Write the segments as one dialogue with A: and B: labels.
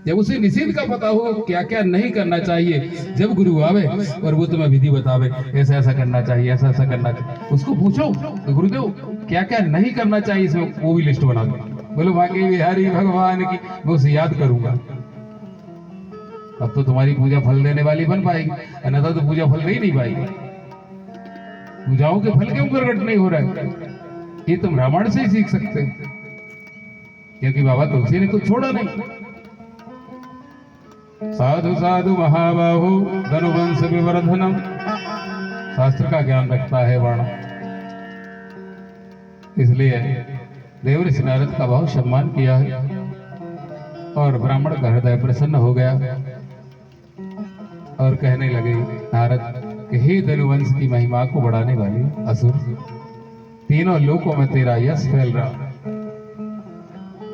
A: जब उसे निषेध का पता हो क्या क्या नहीं करना चाहिए, जब गुरु आवे और वो तुम्हें विधि बतावे ऐसा ऐसा करना चाहिए, ऐसा ऐसा करना चाहिए, उसको पूछो तो गुरुदेव क्या क्या नहीं करना चाहिए इसमें, वो भी लिस्ट बना दो। बोलो बाकी बिहारी भगवान की, मैं उसे याद करूंगा। अब तो तुम्हारी पूजा फल देने वाली बन पाएगी, अन्यथा तो पूजा फल नहीं पाएगी। पूजाओं के फल क्यों प्रकट नहीं हो रहा है? ये तुम रामायण से ही सीख सकते हो, क्योंकि बाबा तुलसी ने कुछ छोड़ा नहीं। साधु साधु महाबाहु धनुवंश विवर्धनम, शास्त्र का ज्ञान रखता है वर्ण, इसलिए देवर्षि नारद का बहुत सम्मान किया है। और ब्राह्मण का हृदय प्रसन्न हो गया और कहने लगे नारद कि हे धनुवंश की महिमा को बढ़ाने वाले असुर, तीनों लोकों में तेरा यश फैल रहा।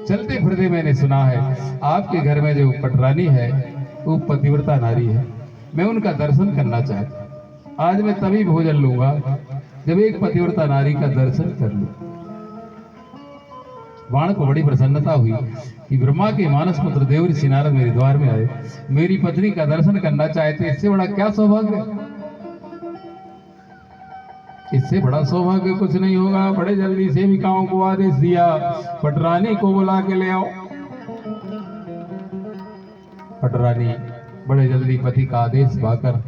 A: चलते फिरते मैंने सुना है आपके घर में जो पटरानी है वो पतिव्रता नारी है, मैं उनका दर्शन करना चाहता। आज मैं तभी भोजन लूंगा जब एक पतिव्रता नारी का दर्शन कर लूं। बाण को बड़ी प्रसन्नता हुई कि ब्रह्मा के मानस पुत्र देवर्षि नारद मेरे द्वार में आए, मेरी पत्नी का दर्शन करना चाहते, इससे बड़ा क्या सौभाग्य, इससे बड़ा सौभाग्य कुछ नहीं होगा। बड़े जल्दी सेविकाओं को आदेश दिया पटरानी को बुला के ले आओ। पटरानी बड़े जल्दी पति का आदेश पाकर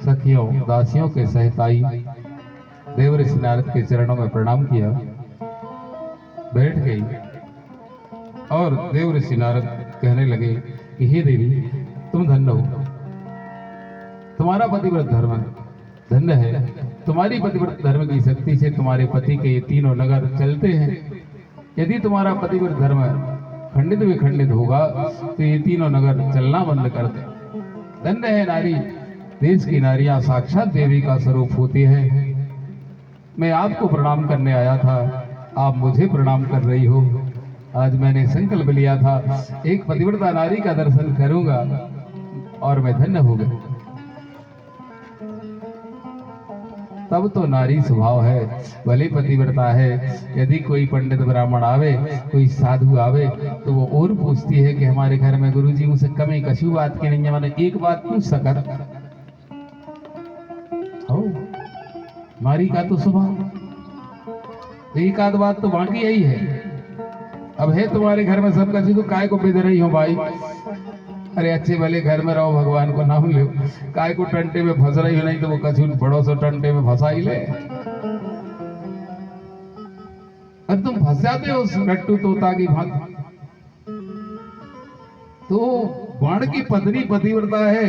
A: सखियों दासियों के सहित आई, देवर्षि नारद के चरणों में प्रणाम किया, बैठ गई और देवर्षि नारद कहने लगे कि हे देवी तुम धन्य हो, तुम्हारा पतिव्रत धर्म धन्य है, तुम्हारी पतिव्रत धर्म की शक्ति से तुम्हारे पति के ये तीनों नगर चलते हैं। यदि तुम्हारा पतिव्रत धर्म खंडित विखंडित होगा तो ये तीनों नगर चलना बंद कर दे। धन्य है नारी, देश की नारियां साक्षात देवी का स्वरूप होती है। मैं आपको प्रणाम करने आया था, आप मुझे प्रणाम कर रही हो। आज मैंने संकल्प लिया था एक पतिव्रता नारी का दर्शन करूंगा और मैं धन्य हो गया। तब तो नारी स्वभाव है, भले पतिव्रता है, यदि कोई पंडित ब्राह्मण आवे, कोई साधु आवे तो वो और पूछती है कि हमारे घर में गुरुजी मुझसे कमी कछु बात की नहीं है, मैंने एक बात पूछ सकर हो। नारी का तो स्वभाव, एक आध बात तो बाकी यही है। अब है तुम्हारे घर में सब कछु, तो काय को बेद रही हो भाई? अरे अच्छे भले घर में रहो, भगवान को नाम लो, काय को टंटे में फंस रही हो, नहीं तो वो कछु बड़ो से टंटे में फंसा ही ले। अब तुम फंस जाते हो उस रट्टू तोता की भांति। तो बाण की पत्नी पतिव्रता है,